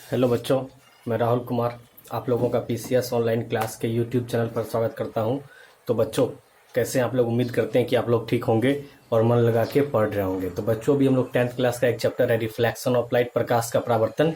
Hello बच्चों, मैं राहुल कुमार आप लोगों का पीसीएस ऑनलाइन क्लास के यूट्यूब चैनल पर स्वागत करता हूं। तो बच्चों, कैसे हैं आप लोग? उम्मीद करते हैं कि आप लोग ठीक होंगे और मन लगा के पढ़ रहे होंगे। तो बच्चों, अभी हम लोग 10th क्लास का एक चैप्टर है रिफ्लेक्शन ऑफ लाइट, प्रकाश का परावर्तन।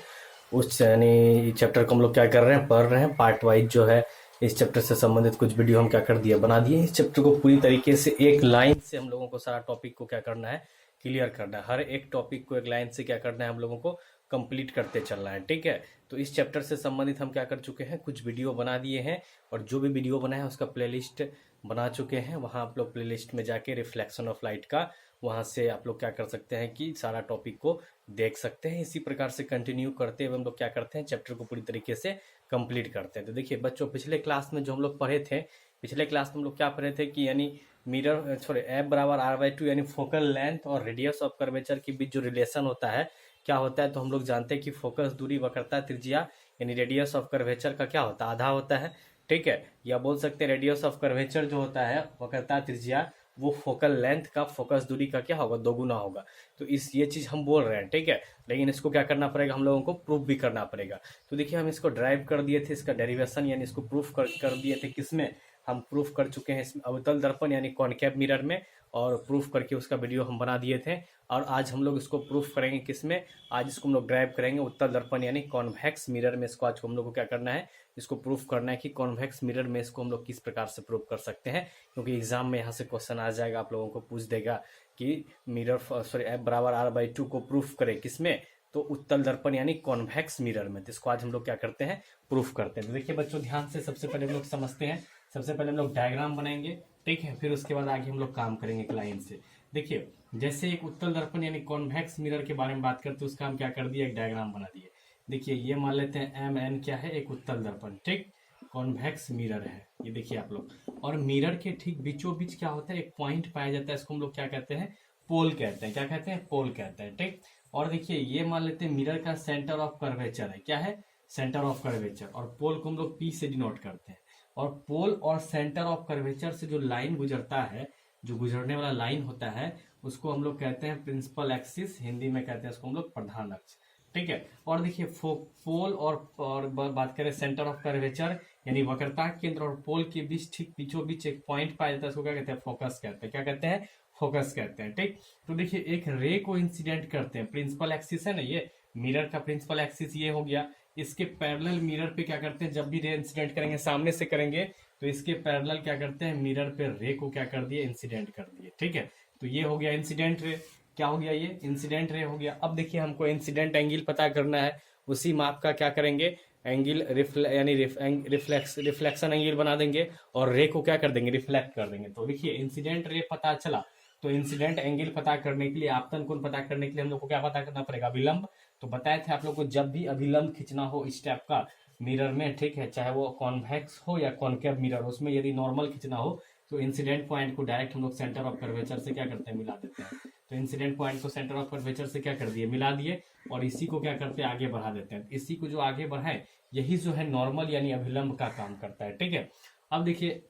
उस यानी चैप्टर को हम लोग क्या कर रहे हैं, पढ़ रहे हैं। पार्ट वाइज जो है इस चैप्टर से संबंधित कुछ वीडियो हम क्या कर दिए, बना दिए। इस चैप्टर को पूरी तरीके से एक लाइन से हम लोगों को सारा टॉपिक को क्या करना है, क्लियर करना है। हर एक टॉपिक को एक लाइन से क्या करना है, हम लोगों को कंप्लीट करते चलना है। ठीक है, तो इस चैप्टर से संबंधित हम क्या कर चुके हैं, कुछ वीडियो बना दिए हैं। और जो भी वीडियो बना है उसका प्लेलिस्ट बना चुके हैं। वहाँ आप लोग प्लेलिस्ट में जाके रिफ्लेक्शन ऑफ लाइट का, वहाँ से आप लोग क्या कर सकते हैं कि सारा टॉपिक को देख सकते हैं। इसी प्रकार से कंटिन्यू करते हुए हम लोग क्या करते हैं, चैप्टर को पूरी तरीके से कंप्लीट करते हैं। तो देखिए बच्चों, पिछले क्लास में जो हम लोग पढ़े थे, पिछले क्लास में हम लोग क्या पढ़े थे कि यानी मिरर सॉरी एफ बराबर r/2 यानी फोकल लेंथ और रेडियस ऑफ कर्वेचर के बीच जो रिलेशन होता है क्या होता है। तो हम लोग जानते हैं कि फोकस दूरी, वक्रता त्रिज्या यानी रेडियस ऑफ कर्वेचर का क्या होता है, आधा होता है। ठीक है, या बोल सकते हैं रेडियस ऑफ कर्वेचर जो होता है, वक्रता त्रिज्या, वो फोकल लेंथ का फोकस दूरी का क्या होगा, दोगुना होगा। तो इस ये चीज हम बोल रहे हैं। ठीक है, लेकिन इसको क्या करना पड़ेगा, हम लोगों को प्रूफ भी करना पड़ेगा। तो देखिए, हम इसको ड्राइव कर दिए थे, इसका डेरिवेशन यानी इसको प्रूफ कर दिए थे। किसमें? हम प्रूफ कर चुके हैं इसमें, अवतल दर्पण यानी कॉनकेव मिरर में। और प्रूफ करके उसका वीडियो हम बना दिए थे। और आज हम लोग इसको प्रूफ करेंगे किसमें, आज इसको हम लोग ड्राइव करेंगे उत्तल दर्पण यानी कॉन्वेक्स मिरर में। इसको आज हम लोग को क्या करना है, इसको प्रूफ करना है कि कॉन्वेक्स मिरर में इसको हम लोग किस प्रकार से प्रूफ कर सकते हैं। क्योंकि एग्जाम में यहाँ से क्वेश्चन आ जाएगा, आप लोगों को पूछ देगा कि मिरर सॉरी एफ बराबर r/2 को प्रूफ करें किसमें, तो उत्तल दर्पण यानी कॉन्वेक्स मिरर में। तो इसको आज हम लोग क्या करते हैं, प्रूफ करते हैं। तो देखिए बच्चों, ध्यान से सबसे पहले हम लोग समझते हैं। सबसे पहले हम लोग डायग्राम बनाएंगे, ठीक है, फिर उसके बाद आगे हम लोग काम करेंगे क्लाइन से। देखिए, जैसे एक उत्तल दर्पण यानी कॉन्वेक्स मिरर के बारे में बात करते हैं, उसका हम क्या कर दिए, एक डायग्राम बना दिए। देखिए, ये मान लेते हैं एम एन क्या है, एक उत्तल दर्पण, ठीक, कॉन्वेक्स मिरर है ये। देखिए आप लोग, और मिरर के ठीक बीचों बीच क्या होता है, एक पॉइंट पाया जाता है। इसको हम लोग क्या कहते हैं, पोल कहते हैं। क्या कहते हैं, पोल कहते हैं। ठीक, और देखिए ये मान लेते हैं मिरर का सेंटर ऑफ कर्वेचर है। क्या है, सेंटर ऑफ कर्वेचर। और पोल को हम लोग पी से डिनोट करते हैं। और पोल और सेंटर ऑफ कर्वेचर से जो लाइन गुजरता है, जो गुजरने वाला लाइन होता है, उसको हम लोग कहते हैं प्रिंसिपल एक्सिस, हिंदी में कहते हैं इसको हम लोग प्रधान अक्ष। ठीक है, और देखिए पोल और बात करें सेंटर ऑफ कर्वेचर यानी वक्रता केंद्र और पोल के बीच ठीक बीचों बीच एक पॉइंट पाया जाता है। उसको क्या कहते हैं, फोकस कहते हैं। क्या कहते हैं, फोकस कहते हैं। ठीक, तो देखिए एक रे को इंसिडेंट करते हैं, प्रिंसिपल एक्सिस है ना, ये मिरर का प्रिंसिपल एक्सिस ये हो गया। इसके पैरेलल मिरर पे क्या करते हैं, जब भी रे इंसिडेंट करेंगे सामने से करेंगे, तो इसके पैरेलल क्या करते हैं, मिरर पे रे को क्या कर दिए, इंसिडेंट कर दिए। ठीक है, तो ये हो गया इंसिडेंट रे। क्या हो गया, ये इंसिडेंट रे हो गया। अब देखिए, हमको इंसिडेंट एंगल पता करना है। उसी माप का क्या करेंगे, एंगल यानी रिफ्लेक्शन एंगल बना देंगे और रे को क्या कर देंगे, रिफ्लेक्ट कर देंगे। तो देखिए इंसिडेंट रे पता चला, तो इंसिडेंट एंगल पता करने के लिए, आपतन कोण पता करने के लिए हम लोग को क्या पता करना पड़ेगा, अभिलंब। तो बताए थे आप लोग को, जब भी अभिलंब खींचना हो इस टाइप का मिरर में, ठीक है, चाहे वो कॉन्वेक्स हो या कॉनकेव मिरर, उसमें यदि नॉर्मल खींचना हो तो इंसिडेंट पॉइंट को डायरेक्ट हम लोग सेंटर ऑफ कर्वेचर से क्या करते हैं, मिला देते हैं। तो इंसिडेंट पॉइंट को सेंटर ऑफ कर्वेचर से क्या कर दिए, मिला दिए। और इसी को क्या करते हैं, आगे बढ़ा देते हैं। इसी को जो आगे बढ़ाए, यही जो है नॉर्मल यानी अभिलंब का काम करता है। ठीक है, अब देखिए,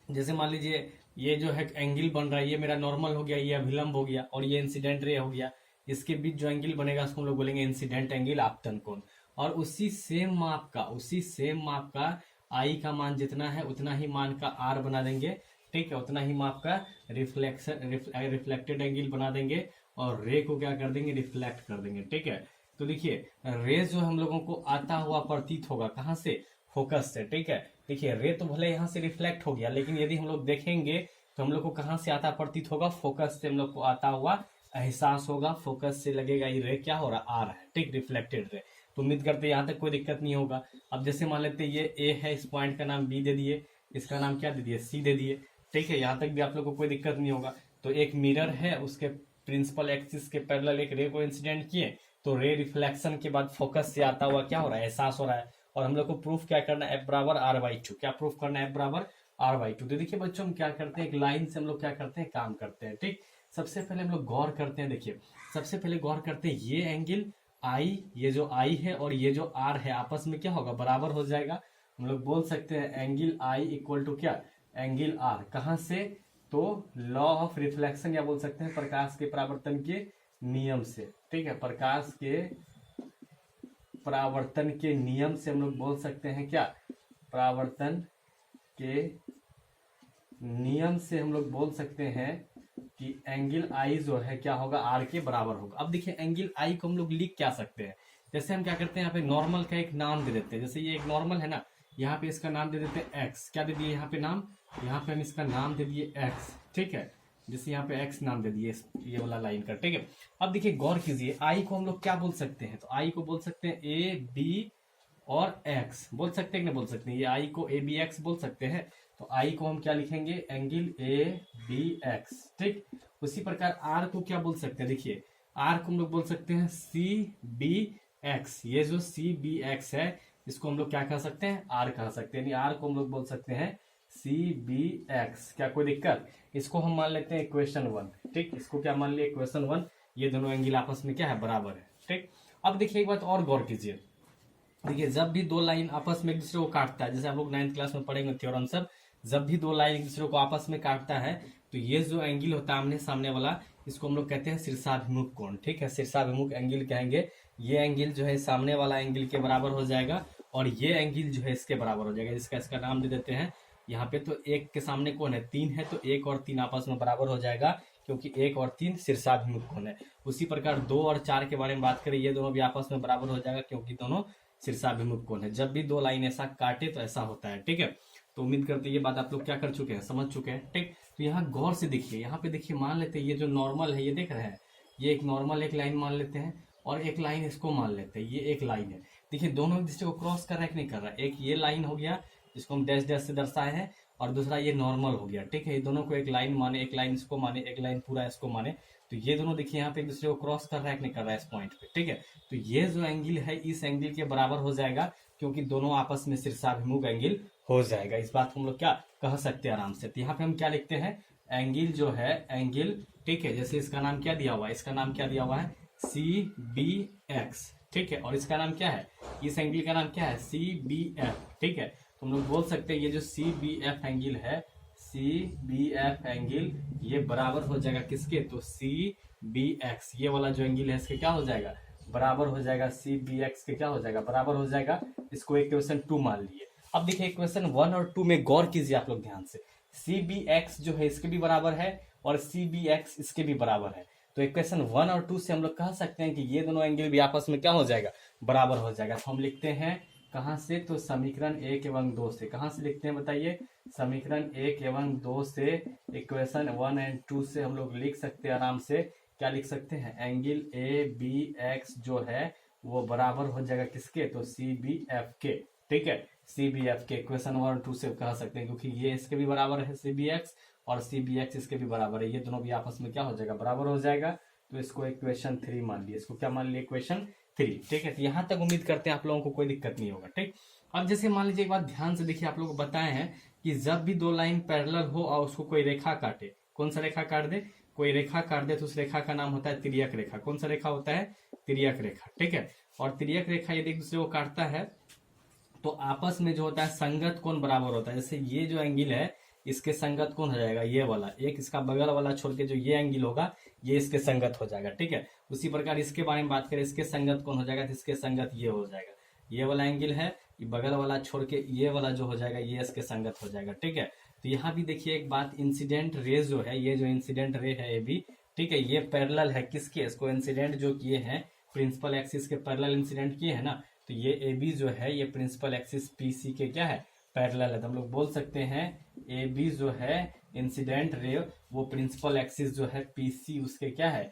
जैसे मान लीजिए ये जो है एंगल बन रहा है, ये मेरा नॉर्मल हो गया, ये अभिलंब हो गया, और ये इंसिडेंट रे हो गया। इसके बीच जो एंगल बनेगा उसको हम लोग बोलेंगे इंसिडेंट एंगल, आपतन कोण। और उसी सेम माप का आई का मान जितना है उतना ही मान का आर बना देंगे। ठीक है, उतना ही माप का रिफ्लेक्टेड एंगल बना देंगे। और रे को क्या कर देंगे, रिफ्लेक्ट कर देंगे। ठीक है, तो देखिए रे जो हम लोगों को आता हुआ प्रतीत होगा, कहाँ से, फोकस से। ठीक है, देखिए रे तो भले यहाँ से रिफ्लेक्ट हो गया, लेकिन यदि हम लोग देखेंगे तो हम लोग को कहाँ से आता प्रतीत होगा, फोकस से हम लोग को आता हुआ एहसास होगा। फोकस से लगेगा ये रे क्या हो रहा, आ रहा है। ठीक, रिफ्लेक्टेड रे। तो उम्मीद करते हैं यहाँ तक कोई दिक्कत नहीं होगा। अब जैसे मान लेते हैं ये ए है, इस पॉइंट का नाम बी दे दिए, इसका नाम क्या दे दिए, सी दे दिए। ठीक है, यहाँ तक भी आप लोग को कोई दिक्कत नहीं होगा। तो एक मिरर है, उसके प्रिंसिपल एक्सिस के पैरेलल एक रे को इंसिडेंट किए, तो रे रिफ्लेक्शन के बाद फोकस से आता हुआ क्या हो रहा है, एहसास हो रहा है। और हम लोग को प्रूफ क्या करना है, एफ बराबर r/2। क्या प्रूफ करना है, एफ बराबर r/2। तो देखिए बच्चों, हम क्या करते हैं, एक लाइन से हम लोग क्या करते हैं, काम करते हैं। ठीक, सबसे पहले हम लोग गौर करते हैं। देखिए सबसे पहले गौर करते हैं, ये एंगल आई, ये जो आई है और ये जो आर है, आपस में क्या होगा, बराबर हो जाएगा। हम लोग बोल सकते हैं एंगल आई इक्वल टू क्या, एंगल आर। कहां से, तो लॉ ऑफ रिफ्लेक्शन, या बोल सकते हैं प्रकाश के परावर्तन के नियम से। ठीक है, प्रकाश के परावर्तन के नियम से हम लोग बोल सकते हैं क्या, परावर्तन के नियम से हम लोग बोल सकते हैं कि एंगल आई जो है क्या होगा, आर के बराबर होगा। अब देखिए एंगल आई को हम लोग लिख क्या सकते हैं, जैसे हम क्या करते हैं यहाँ पे नॉर्मल का एक नाम दे देते हैं, जैसे ये एक नॉर्मल है ना, यहाँ पे इसका नाम दे देते हैं एक्स, क्या दे दिए यहाँ पे नाम, यहाँ पे हम इसका नाम दे दिए एक्स, ठीक है, जैसे यहाँ पे एक्स नाम दे दिए ये वाला लाइन का, ठीक है। अब देखिए गौर कीजिए, आई को हम लोग क्या बोल सकते हैं, तो आई को बोल सकते हैं ए बी और एक्स बोल सकते हैं कि नहीं बोल सकते हैं, ये आई को ए बी एक्स बोल सकते हैं, तो आई को हम क्या लिखेंगे, एंगल ए बी एक्स, ठीक। उसी प्रकार आर को क्या बोल सकते हैं, देखिए आर को हम लोग बोल सकते हैं सी बी एक्स, ये जो सी बी एक्स है इसको हम लोग क्या कह सकते हैं, आर कह सकते हैं, यानी आर को हम लोग बोल सकते हैं सी बी एक्स, क्या कोई दिक्कत, इसको हम मान लेते हैं इक्वेशन 1, ठीक, इसको क्या मान लिया इक्वेशन 1, ये दोनों एंगल आपस में क्या है, बराबर है, ठीक। अब देखिए एक बात और गौर कीजिए, देखिए जब भी दो लाइन आपस में एक दूसरे को काटता है, जैसे आप लोग 9th क्लास में पढ़ेंगे थ्योरम सब, जब भी दो लाइन एक दूसरे को आपस में काटता है तो ये जो एंगल होता है आमने सामने वाला, इसको हम लोग कहते हैं शीर्षाभिमुख कोण, ठीक है, शीर्षाभिमुख एंगल कहेंगे। ये एंगल जो है सामने वाला एंगल के बराबर हो जाएगा और ये एंगल जो है इसके बराबर हो जाएगा, जिसका इसका नाम दे देते हैं, यहाँ पे तो एक के सामने कोण है 3 है, तो 1 और 3 आपस में बराबर हो जाएगा, क्योंकि 1 और 3 शीर्षाभिमुख कोण है। उसी प्रकार 2 और 4 के बारे में बात करें, ये दोनों भी आपस में बराबर हो जाएगा, क्योंकि दोनों शीर्षाभिमुख कोण है। जब भी दो लाइन ऐसा काटे तो ऐसा होता है, ठीक है। तो उम्मीद करते हैं ये बात आप लोग क्या कर चुके हैं, समझ चुके हैं, ठीक। तो यहाँ गौर से देखिए, यहाँ पे देखिए मान लेते हैं ये जो नॉर्मल है, ये देख रहे हैं, ये एक नॉर्मल एक लाइन मान लेते हैं और एक लाइन इसको मान लेते हैं, ये एक लाइन है। देखिए दोनों एक दूसरे को क्रॉस कर रहा है कि नहीं कर रहा है, एक ये लाइन हो गया जिसको हम डैश डैश से दर्शाए हैं, और दूसरा ये नॉर्मल हो गया, ठीक है। ये दोनों को एक लाइन माने, एक लाइन इसको माने, एक लाइन पूरा इसको माने, तो ये दोनों देखिए यहाँ पे एक दूसरे को क्रॉस कर रहा है कि नहीं कर रहा है इस पॉइंट पे, ठीक है। तो ये जो एंगल है इस एंगल के बराबर हो जाएगा, क्योंकि दोनों आपस में शीर्षाभिमुख एंगल हो जाएगा। इस बात को हम लोग क्या कह सकते हैं आराम से। तो यहाँ पे हम क्या लिखते हैं, एंगल जो है एंगल, ठीक है, जैसे इसका नाम क्या दिया हुआ है, इसका नाम क्या दिया हुआ है सी बी एक्स, ठीक है, और इसका नाम क्या है, इस एंगल का नाम क्या है सी बी एफ, ठीक है। तो हम लोग बोल सकते हैं ये जो सी बी एफ एंगल है, सी बी एफ एंगल ये बराबर हो जाएगा किसके, तो सी बी एक्स, ये वाला जो एंगल है इसके क्या हो जाएगा, बराबर हो जाएगा, सी बी एक्स के क्या हो जाएगा, बराबर हो जाएगा। इसको इक्वेशन 2 मान लिए। अब देखिए इक्वेशन 1 और 2 में गौर कीजिए आप लोग ध्यान से, सी बी एक्स जो है इसके भी बराबर है और सी बी एक्स इसके भी बराबर है। तो इक्वेशन 1 और 2 से हम लोग कह सकते हैं कि ये दोनों एंगल भी आपस में क्या हो जाएगा, बराबर हो जाएगा। तो हम लिखते हैं कहाँ से, तो समीकरण 1 एवं 2 से, कहाँ से लिखते हैं बताइए, समीकरण 1 एवं 2 से, इक्वेशन 1 एंड 2 से हम लोग लिख सकते हैं आराम से, क्या लिख सकते हैं, एंगल ए बी एक्स जो है वो बराबर हो जाएगा किसके, तो सी बी एफ के, ठीक है, सी बी एफ के। इक्वेशन 1 और 2 से कह सकते हैं, क्योंकि ये इसके भी बराबर है सी बी एक्स और सी बी एक्स इसके भी बराबर है, ये दोनों भी आपस में क्या हो जाएगा, बराबर हो जाएगा। तो इसको इक्वेशन 3 मान लिया, इसको क्या मान लिया, इक्वेशन 3, ठीक है। तो यहाँ तक उम्मीद करते हैं आप लोगों को कोई दिक्कत नहीं होगा, ठीक। अब जैसे मान लीजिए एक बात ध्यान से देखिए, आप लोगों को बताए हैं कि जब भी दो लाइन पैरेलल हो और उसको कोई रेखा काटे, कौन सा रेखा काट दे, कोई रेखा काट दे, तो उस रेखा का नाम होता है तिर्यक रेखा। कौन सा रेखा होता है, तिर्यक रेखा, ठीक है। और तिर्यक रेखा यदि एक दूसरे को काटता है तो आपस में जो होता है संगत कोण बराबर होता है। जैसे ये जो एंगल है इसके संगत कोण हो जाएगा ये वाला, एक इसका बगल वाला छोड़ के जो ये एंगल होगा ये इसके संगत हो जाएगा, ठीक है। उसी प्रकार इसके बारे में बात करें, इसके संगत कोण हो जाएगा, तो इसके संगत ये हो जाएगा, ये वाला एंगल है, ये बगल वाला छोड़ के ये वाला जो हो जाएगा ये इसके संगत हो जाएगा, ठीक है। तो यहाँ भी देखिए एक बात, इंसिडेंट रे जो है, ये जो इंसिडेंट रे है ये भी, ठीक है, ये पैरेलल है किसके, इसको इंसिडेंट जो किए हैं प्रिंसिपल एक्सिस के पैरेलल इंसिडेंट किए हैं ना, तो ये ए बी जो है ये प्रिंसिपल एक्सिस पी सी के क्या है, पैरेलल है। तो हम लोग बोल सकते हैं ए बी जो है इंसिडेंट रे वो प्रिंसिपल एक्सिस जो है पी सी उसके क्या है,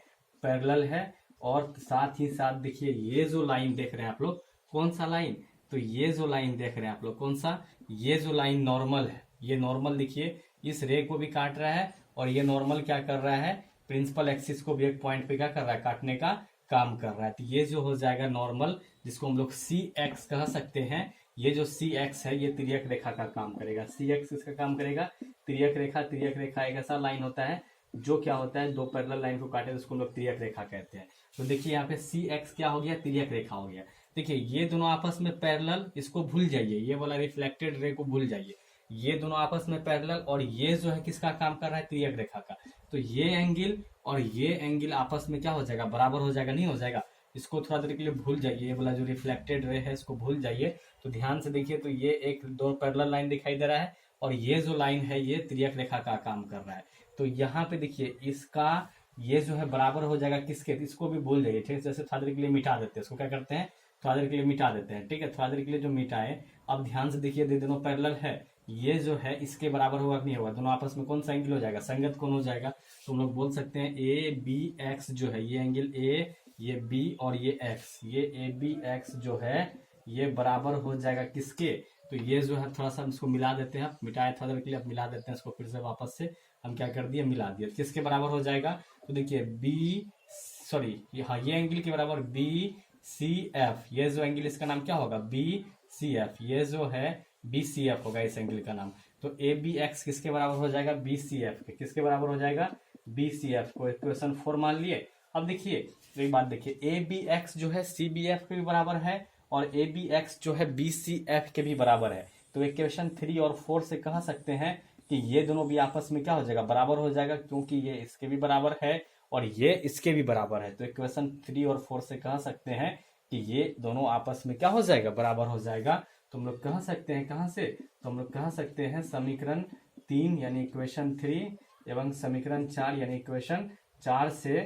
पैरेलल है। और साथ ही साथ देखिए ये जो लाइन देख रहे हैं आप लोग, कौन सा लाइन, तो ये जो लाइन देख रहे हैं आप लोग कौन सा, ये जो लाइन नॉर्मल है, ये नॉर्मल देखिए इस रे को भी काट रहा है और ये नॉर्मल क्या कर रहा है, प्रिंसिपल एक्सिस को भी एक पॉइंट पे क्या कर रहा है, काटने का काम कर रहा है। तो ये जो हो जाएगा नॉर्मल, जिसको हम लोग सी एक्स कह सकते हैं, ये जो सी एक्स है ये तिर्यक रेखा का काम करेगा। सी एक्स इसका काम करेगा, तिर्यक रेखा। तिर्यक रेखा एक ऐसा लाइन होता है जो क्या होता है, दो पैरेलल लाइन को काटे तो उसको लोग तिर्यक रेखा कहते हैं। तो देखिए यहाँ पे सी एक्स क्या हो गया, तिर्यक रेखा हो गया। देखिए ये दोनों आपस में पैरेलल, इसको भूल जाइए, ये वाला रिफ्लेक्टेड रे को भूल जाइए, ये दोनों आपस में पैरेलल, और ये जो है किसका काम कर रहा है, तिर्यक रेखा का। तो ये एंगल और ये एंगल आपस में क्या हो जाएगा, बराबर हो जाएगा, नहीं हो जाएगा। इसको थोड़ा देर के लिए भूल जाइए, ये वाला जो रिफ्लेक्टेड रे है इसको भूल जाइए। तो ध्यान से देखिए, तो ये एक दो पैरेलल लाइन दिखाई दे रहा है और ये जो लाइन है ये तिर्यक रेखा का काम कर रहा है। तो यहाँ पे देखिए इसका ये जो है बराबर हो जाएगा किसके, इसको भी भूल जाइए, ठीक है। जैसे थोड़ा देर के लिए मिटा देते हैं इसको, क्या करते हैं थोड़ा देर के लिए मिटा देते हैं, ठीक है। थोड़ा देर के लिए जो मिटाए, अब ध्यान से देखिए दोनों पैरेलल है, ये जो है इसके बराबर होगा कि नहीं होगा, दोनों आपस में कौन सा एंगल हो जाएगा, संगत कौन हो जाएगा। तो हम लोग बोल सकते हैं ए बी एक्स जो है ये एंगल ए, ये बी और ये एक्स, ये ए बी एक्स जो है ये बराबर हो जाएगा किसके। तो ये जो है थोड़ा सा इसको मिला देते हैं, मिटाए थोड़ा देर के लिए, अब मिला देते हैं इसको फिर से वापस से, हम क्या कर दिए मिला दिया, किसके बराबर हो जाएगा। तो देखिए बी सॉरी हाँ ये एंगल के बराबर बी सी एफ, ये जो एंगल इसका नाम क्या होगा बी सी एफ, ये जो है बी सी एफ होगा इस एंगल का नाम। तो ए बी एक्स किसके बराबर हो जाएगा बी सी एफ के, किसके बराबर हो जाएगा बी सी एफ को, इक्वेशन 4 मान लिए। अब देखिए तो एक बात देखिए, ए बी एक्स जो है सी बी एफ के भी बराबर है और ए बी एक्स जो है बी सी एफ के भी बराबर है। तो इक्वेशन 3 और 4 से कह सकते हैं कि ये दोनों भी आपस में क्या हो जाएगा बराबर हो जाएगा, क्योंकि ये इसके भी बराबर है और ये इसके भी बराबर है। तो इक्वेशन 3 और 4 से कह सकते हैं कि ये दोनों आपस में क्या हो जाएगा बराबर हो जाएगा। तो हम लोग कह सकते हैं कहां से, तो हम लोग कह सकते हैं समीकरण 3 यानी इक्वेशन 3 एवं समीकरण 4 यानी इक्वेशन 4 से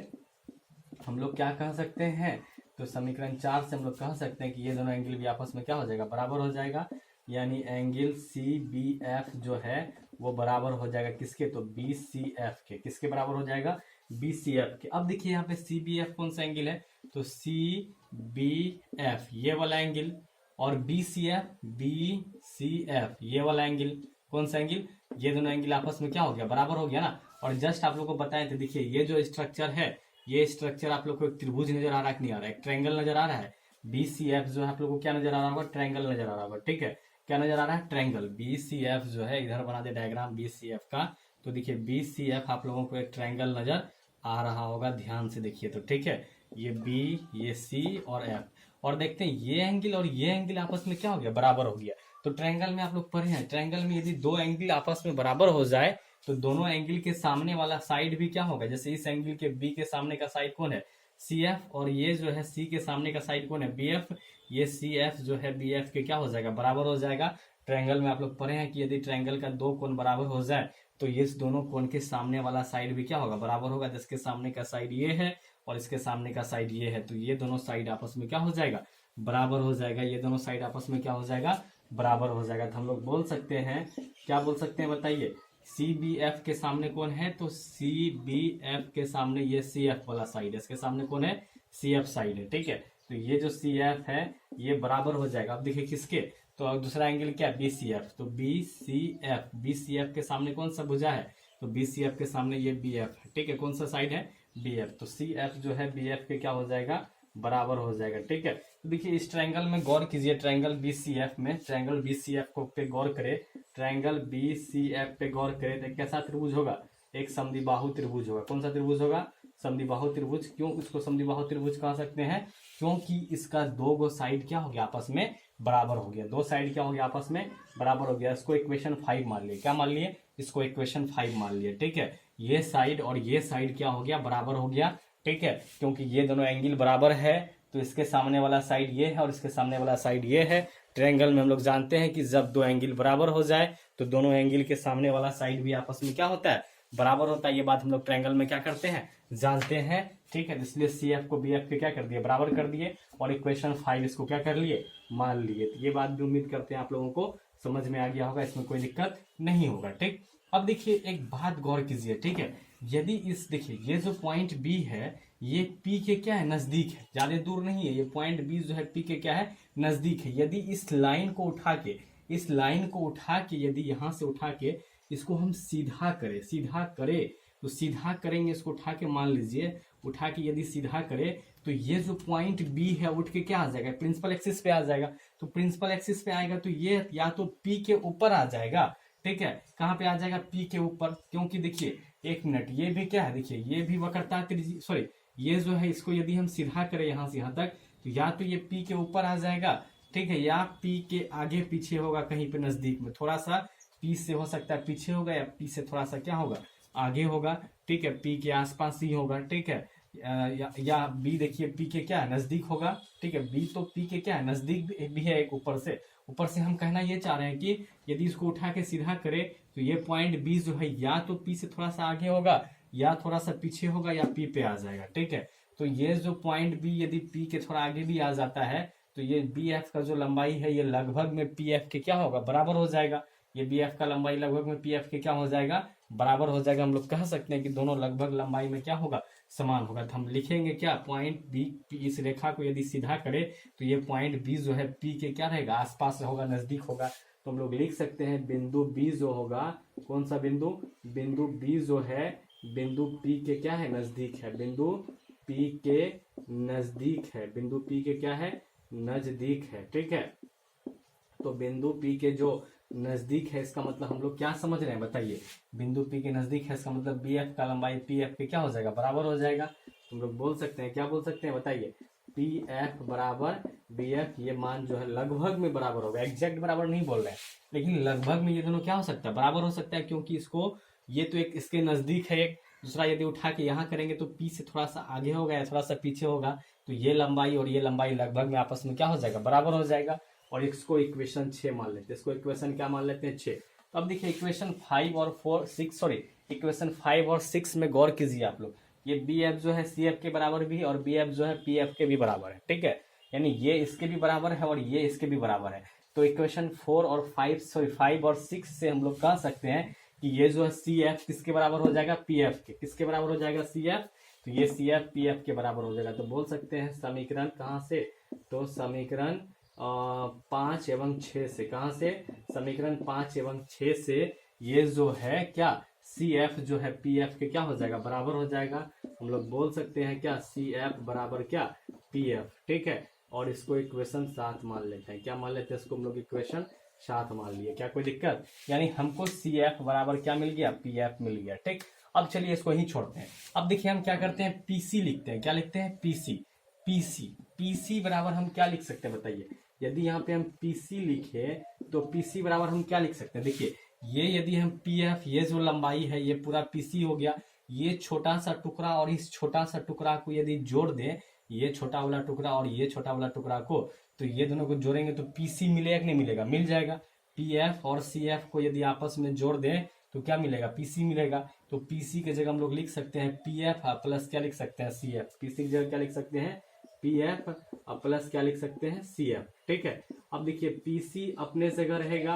हम लोग क्या कह सकते हैं। तो समीकरण 4 से हम लोग कह सकते हैं कि ये दोनों एंगल भी आपस में क्या हो जाएगा बराबर हो जाएगा, यानी एंगल सी बी एफ जो है वो बराबर हो जाएगा किसके, तो बी सी एफ के, किसके बराबर हो जाएगा बी सी एफ के। अब देखिए यहाँ पे सी बी एफ कौन सा एंगल है, तो सी बी एफ ये वाला एंगल और बी सी एफ ये वाला एंगल, कौन सा एंगल, ये दोनों एंगल आपस में क्या हो गया बराबर हो गया ना। और जस्ट आप लोग को बताए थे, देखिए ये जो स्ट्रक्चर है, ये स्ट्रक्चर आप लोग को एक त्रिभुज नजर आ रहा है कि नहीं आ रहा है, एक ट्रायंगल नजर आ रहा है। बी सी एफ जो है आप लोग को क्या नजर आ रहा होगा, ट्रायंगल नजर आ रहा होगा, ठीक है। क्या नजर आ रहा है, ट्रायंगल। बी सी एफ जो है, इधर बना दे डायग्राम बी सी एफ का। तो देखिए बी सी एफ आप लोगों को एक ट्रायंगल नजर आ रहा होगा, ध्यान से देखिए तो, ठीक है। ये बी, ये सी और एफ, और देखते हैं ये एंगल और ये एंगल आपस में क्या हो गया बराबर हो गया। तो ट्रायंगल में आप लोग पढ़े हैं, ट्रायंगल में यदि दो एंगल आपस में बराबर हो जाए तो दोनों एंगल के सामने वाला साइड भी क्या होगा, जैसे इस एंगल के बी के सामने का साइड कौन है सी एफ, और ये जो है सी के सामने का साइड कौन है बी एफ, ये सी एफ जो है बी एफ के क्या हो जाएगा बराबर हो जाएगा। ट्रायंगल में आप लोग पढ़े हैं कि यदि ट्रायंगल का दो कोण बराबर हो जाए तो ये दोनों कोण के सामने वाला साइड भी क्या होगा बराबर होगा, जिसके सामने का साइड ये है और इसके सामने का साइड ये है, तो ये दोनों साइड आपस में क्या हो जाएगा बराबर हो जाएगा, ये दोनों साइड आपस में क्या हो जाएगा बराबर हो जाएगा। तो हम लोग बोल सकते हैं, क्या बोल सकते हैं बताइए, सी बी एफ के सामने कौन है, तो सी बी एफ के सामने ये सी एफ वाला साइड है, इसके सामने कौन है सी एफ साइड है, ठीक है। तो ये जो सी एफ है ये बराबर हो जाएगा। अब देखिए किसके, तो दूसरा एंगल क्या है बी सी एफ, तो बी सी एफ के सामने कौन सा भुजा है, तो बी सी एफ के सामने ये बी एफ है, ठीक है। कौन सा साइड है बी एफ, तो सी एफ जो है बी एफ के क्या हो जाएगा बराबर हो जाएगा, ठीक है। तो देखिए इस ट्रायंगल में गौर कीजिए, ट्रायंगल बी सी एफ में, ट्रायंगल बी सी एफ को पे गौर करे, ट्रायंगल बी सी एफ पे गौर करे तो कैसा त्रिभुज होगा, एक समद्विबाहु त्रिभुज होगा। कौन सा त्रिभुज होगा, समद्विबाहु त्रिभुज। क्यों इसको समद्विबाहु त्रिभुज कह सकते हैं, क्योंकि इसका दो गो साइड क्या हो गया आपस में बराबर हो गया, दो साइड क्या हो गया आपस में बराबर हो गया। इसको इक्वेशन 5 मान लिए, क्या मान लिए, इसको इक्वेशन 5 मान लिए, ठीक है। ये साइड और ये साइड क्या हो गया बराबर हो गया, ठीक है, क्योंकि ये दोनों एंगल बराबर है तो इसके सामने वाला साइड ये है और इसके सामने वाला साइड ये है। ट्रायंगल में हम लोग जानते हैं कि जब दो एंगल बराबर हो जाए तो दोनों एंगल के सामने वाला साइड भी आपस में क्या होता है बराबर होता है। ये बात हम लोग ट्रायंगल में क्या करते हैं जानते हैं, ठीक है। इसलिए सी एफ को बी एफ के क्या कर दिए बराबर कर दिए और इक्वेशन 5 इसको क्या कर लिए मान लिए। तो ये बात भी उम्मीद करते हैं आप लोगों को समझ में आ गया होगा, इसमें कोई दिक्कत नहीं होगा, ठीक। अब देखिए एक बात गौर कीजिए, ठीक है, यदि इस देखिए ये जो पॉइंट बी है ये पी के क्या है नजदीक है, ज्यादा दूर नहीं है, ये पॉइंट बी जो है पी के क्या है नजदीक है। यदि इस लाइन को उठा के, इस लाइन को उठा के यदि यहां से उठा के इसको हम सीधा करें तो सीधा करेंगे, इसको उठा के मान लीजिए उठा के यदि सीधा करे तो ये जो पॉइंट बी है उठ के क्या आ जाएगा प्रिंसिपल एक्सिस पे आ जाएगा। तो प्रिंसिपल एक्सिस पे आएगा तो ये या तो पी के ऊपर आ जाएगा, ठीक है। कहाँ पे आ जाएगा पी के ऊपर, क्योंकि देखिए एक मिनट ये भी क्या है, देखिए ये भी वक्रता सॉरी ये जो है इसको यदि हम सीधा करें यहाँ से यहाँ तक तो या तो ये पी के ऊपर आ जाएगा, ठीक है, या पी के आगे पीछे होगा कहीं पे नजदीक में, थोड़ा सा पी से हो सकता है पीछे होगा या पी से थोड़ा सा क्या होगा आगे होगा, ठीक है, पी के आसपास ही होगा, ठीक है। या बी देखिए पी के क्या है नजदीक होगा, ठीक है, बी तो पी के क्या है नजदीक भी है एक ऊपर से हम कहना ये चाह रहे हैं कि यदि इसको उठा के सीधा करें तो ये पॉइंट बी जो है या तो पी से थोड़ा सा आगे होगा या थोड़ा सा पीछे होगा या पी पे आ जाएगा, ठीक है। तो ये जो पॉइंट बी यदि पी के थोड़ा आगे भी आ जाता है तो ये बी एफ का जो लंबाई है ये लगभग में पी एफ के क्या होगा बराबर हो जाएगा। ये बी एफ का लंबाई लगभग में पी एफ के क्या हो जाएगा बराबर हो जाएगा। हम लोग कह सकते हैं कि दोनों लगभग लंबाई में क्या होगा समान होगा। तो हम लिखेंगे क्या पॉइंट बी, इस रेखा को यदि सीधा करे तो ये पॉइंट बी जो है पी के क्या रहेगा आसपास होगा नजदीक होगा। तो हम लोग लिख सकते हैं बिंदु बी जो होगा, कौन सा बिंदु, बिंदु बी जो है बिंदु पी के क्या है नजदीक है, बिंदु पी के नजदीक है, बिंदु पी के क्या है नजदीक है, ठीक है। तो बिंदु पी के जो नजदीक है इसका मतलब हम लोग क्या समझ रहे हैं बताइए, बिंदु पी के नजदीक है इसका मतलब बी एफ का लंबाई पी एफ के क्या हो जाएगा बराबर हो जाएगा। हम लोग बोल सकते हैं क्या बोल सकते हैं बताइए, पी एफ बराबर बी एफ, ये मान जो है लगभग में बराबर होगा, एग्जैक्ट बराबर नहीं बोल रहे हैं लेकिन लगभग में ये दोनों क्या हो सकता है बराबर हो सकता है, क्योंकि इसको ये तो एक इसके नजदीक है, एक दूसरा यदि उठा के यहाँ करेंगे तो पी से थोड़ा सा आगे होगा या थोड़ा सा पीछे होगा, तो ये लंबाई और ये लंबाई लगभग में आपस में क्या हो जाएगा बराबर हो जाएगा। और इसको इक्वेशन 6 मान लेते हैं, इसको इक्वेशन क्या मान लेते हैं 6। तो अब देखिए इक्वेशन 5 और 4 6 सॉरी इक्वेशन 5 और 6 में गौर कीजिए आप लोग, ये बी एफ जो है सी एफ के बराबर भी और बी एफ जो है पी एफ के भी बराबर है, ठीक है, यानी ये इसके भी बराबर है और ये इसके भी बराबर है। तो इक्वेशन 4 और 5 और 6 से हम लोग कह सकते हैं कि ये जो है सी एफ किसके बराबर हो जाएगा पी एफ के, किसके बराबर हो जाएगा सी एफ, तो ये सी एफ पी एफ के बराबर हो जाएगा। तो बोल सकते हैं समीकरण कहाँ से, तो समीकरण 5 एवं 6 से, कहाँ से समीकरण 5 एवं 6 से ये जो है क्या सी एफ जो है पी एफ के क्या हो जाएगा बराबर हो जाएगा। हम लोग बोल सकते हैं क्या सी एफ बराबर क्या पी एफ, ठीक है। और इसको इक्वेशन 7 मान लेते हैं, क्या मान लेते हैं इसको हम लोग इक्वेशन 7 मान लिए, क्या कोई दिक्कत, यानी हमको सी एफ बराबर क्या मिल गया पी एफ मिल गया, ठीक। अब चलिए इसको ही छोड़ते हैं। अब देखिए हम क्या करते हैं पीसी लिखते हैं, क्या लिखते हैं पीसी, पीसी बराबर हम क्या लिख सकते हैं बताइए, यदि यहाँ पे हम पीसी लिखे तो पीसी बराबर हम क्या लिख सकते हैं, देखिए ये यदि हम पी एफ ये जो लंबाई है ये पूरा पीसी हो गया, ये छोटा सा टुकड़ा और इस छोटा सा टुकड़ा को यदि जोड़ दें, ये छोटा वाला टुकड़ा और ये छोटा वाला टुकड़ा को, तो ये दोनों को जोड़ेंगे तो पीसी मिलेगा कि नहीं मिलेगा, मिल जाएगा। पी एफ और सी एफ को यदि आपस में जोड़ दें तो क्या मिलेगा पीसी मिलेगा। तो पीसी की जगह हम लोग लिख सकते हैं पी एफ प्लस क्या लिख सकते हैं सी एफ, पीसी की जगह क्या लिख सकते हैं पी एफ प्लस क्या लिख सकते हैं सी एफ, ठीक है। अब देखिए पीसी अपने जगह रहेगा,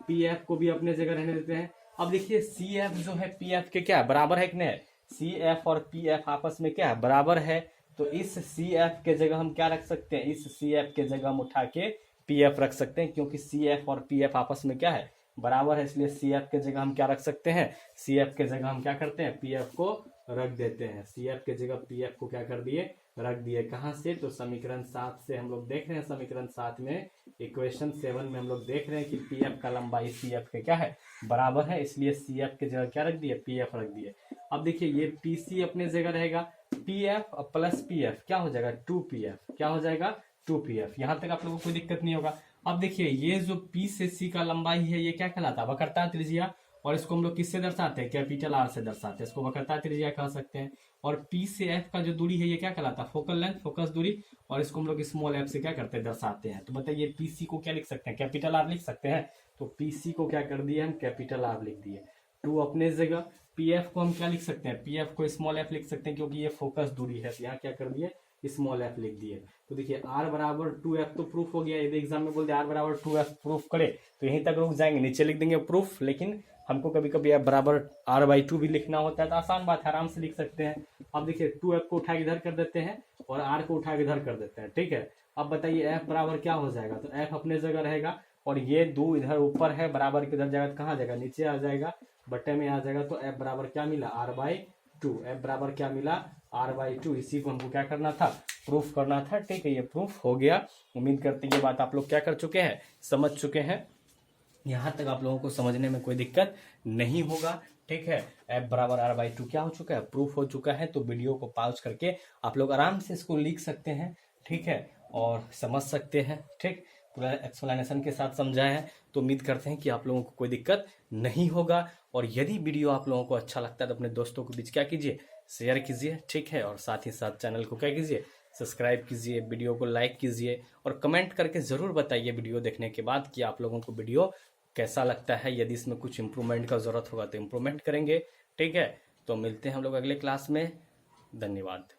पी एफ को भी अपने जगह रहने देते हैं। अब देखिए सी एफ जो है पी एफ के क्या है बराबर है कि नहीं, सी एफ और पी एफ आपस में क्या है बराबर है। तो इस सी एफ के जगह हम क्या रख सकते हैं, इस सी एफ के जगह हम उठा के पी एफ रख सकते हैं, क्योंकि सी एफ और पी एफ आपस में क्या है बराबर है, इसलिए सी एफ के जगह हम क्या रख सकते हैं, सी एफ के जगह हम क्या करते हैं पी एफ को रख देते हैं, सी एफ के जगह पी एफ को क्या कर दिए रख दिए। कहाँ से, तो समीकरण 7 से हम लोग देख रहे हैं, समीकरण 7 में इक्वेशन 7 में हम लोग देख रहे हैं कि पी एफ का लंबाई सी एफ के क्या है बराबर है, इसलिए सी एफ के जगह क्या रख दिए पी एफ रख दिए। अब देखिए ये पी सी अपने जगह रहेगा, P F plus P F क्या हो जाएगा 2pf, क्या हो जाएगा 2pf। यहाँ तक आप लोगों को कोई दिक्कत नहीं होगा। अब देखिए ये जो P से C का लंबाई है ये क्या कहलाता है वक्रता त्रिज्या, और इसको हम लोग किससे दर्शाते हैं कैपिटल R से दर्शाते हैं, इसको वक्रता त्रिज्या कह सकते हैं। और P से F का जो दूरी है ये क्या कहलाता है फोकल लेंथ, फोकस दूरी, और इसको हम लोग स्मॉल f से क्या करते हैं दर्शाते हैं। तो बताइए PC को क्या लिख सकते हैं कैपिटल R लिख सकते हैं, तो PC को क्या कर दिए हम कैपिटल R लिख दिए। 2 अपने जगह, PF को हम क्या लिख सकते हैं, PF को स्मॉल f लिख सकते हैं क्योंकि ये फोकस दूरी है, तो यहाँ क्या कर दिए स्मॉल f लिख दिए। तो देखिए r बराबर 2f तो प्रूफ हो गया, यदि एग्जाम में बोल दे r बराबर 2f प्रूफ करे तो यहीं तक रुक जाएंगे, नीचे लिख देंगे प्रूफ। लेकिन हमको कभी कभी f बराबर r/2 भी लिखना होता है तो आसान बात है, आराम से लिख सकते हैं। अब देखिए 2f को उठा के इधर कर देते हैं और r को उठा के इधर कर देते हैं, ठीक है। अब बताइए f बराबर क्या हो जाएगा, तो f अपने जगह रहेगा और ये 2 इधर ऊपर है, बराबर के इधर जाएगा तो कहाँ जाएगा नीचे आ जाएगा, बट्टे में आ जाएगा। तो f बराबर क्या मिला r/2, f बराबर क्या मिला r/2। इसी को हमको क्या करना था प्रूफ करना था, ठीक है। ये प्रूफ हो गया। उम्मीद करते हैं ये बात आप लोग क्या कर चुके हैं समझ चुके हैं, यहाँ तक आप लोगों को समझने में कोई दिक्कत नहीं होगा, ठीक है। f बराबर r/2 क्या हो चुका है प्रूफ हो चुका है। तो वीडियो को पॉज करके आप लोग आराम से इसको लिख सकते हैं, ठीक है, और समझ सकते हैं, ठीक। पूरा एक्सप्लेनेशन के साथ समझाया है, तो उम्मीद करते हैं कि आप लोगों को कोई दिक्कत नहीं होगा। और यदि वीडियो आप लोगों को अच्छा लगता है तो अपने दोस्तों के बीच क्या कीजिए शेयर कीजिए, ठीक है। और साथ ही साथ चैनल को क्या कीजिए, सब्सक्राइब कीजिए, वीडियो को लाइक कीजिए और कमेंट करके ज़रूर बताइए वीडियो देखने के बाद कि आप लोगों को वीडियो कैसा लगता है। यदि इसमें कुछ इम्प्रूवमेंट का ज़रूरत होगा तो इम्प्रूवमेंट करेंगे, ठीक है। तो मिलते हैं हम लोग अगले क्लास में। धन्यवाद।